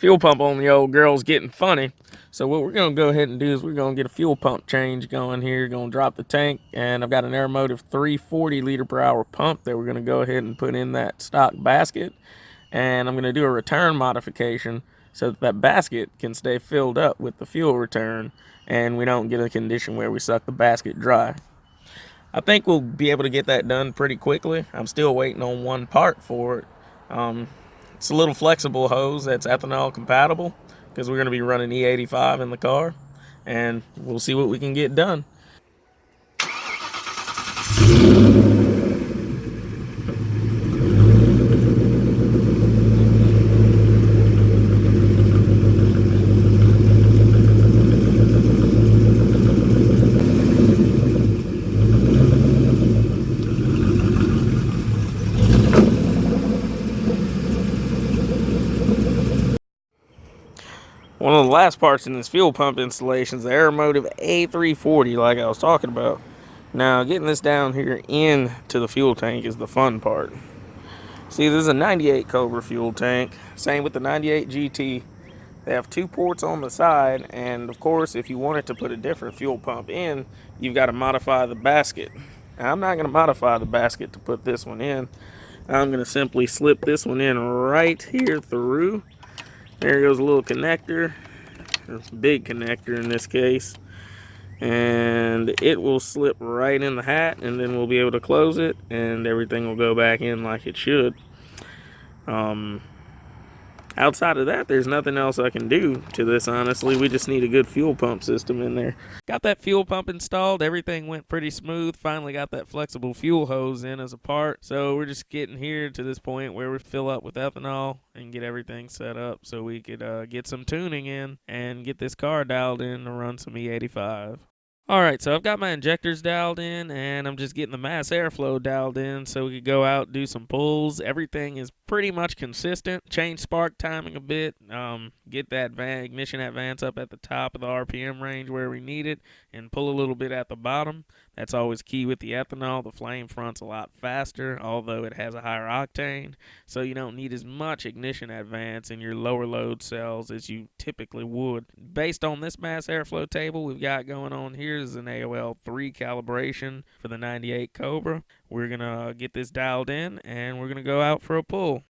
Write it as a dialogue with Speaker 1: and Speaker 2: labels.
Speaker 1: fuel pump on the old girl's getting funny. So what we're going to go ahead and do is we're going to get a fuel pump change going here. Going to drop the tank, and I've got an Aeromotive 340 liter per hour pump that we're going to go ahead and put in that stock basket. And I'm going to do a return modification so that that basket can stay filled up with the fuel return, and we don't get a condition where we suck the basket dry. I think we'll be able to get that done pretty quickly. I'm still waiting on one part for it. It's a little flexible hose that's ethanol compatible because we're going to be running E85 in the car, and we'll see what we can get done. One of the last parts in this fuel pump installation is the Aeromotive A340, like I was talking about. Now, getting this down here into the fuel tank is the fun part. See, this is a 98 Cobra fuel tank. Same with the 98 GT. They have two ports on the side, and of course, if you wanted to put a different fuel pump in, you've got to modify the basket. Now, I'm not going to modify the basket to put this one in. I'm going to simply slip this one in right here through. There goes a little connector, big connector in this case, and it will slip right in the hat, and then we'll be able to close it, and everything will go back in like it should. Outside of that, there's nothing else I can do to this, honestly. We just need a good fuel pump system in there. Got that fuel pump installed. Everything went pretty smooth. Finally got that flexible fuel hose in as a part. So we're just getting here to this point where we fill up with ethanol and get everything set up so we could get some tuning in and get this car dialed in to run some E85. Alright, so I've got my injectors dialed in, and I'm just getting the mass airflow dialed in so we could go out and do some pulls. Everything is pretty much consistent. Change spark timing a bit, get that ignition advance up at the top of the RPM range where we need it, and pull a little bit at the bottom. That's always key with the ethanol. The flame front's a lot faster, although it has a higher octane, so you don't need as much ignition advance in your lower load cells as you typically would. Based on this mass airflow table we've got going on here is an AOL 3 calibration for the 98 Cobra. We're going to get this dialed in, and we're going to go out for a pull.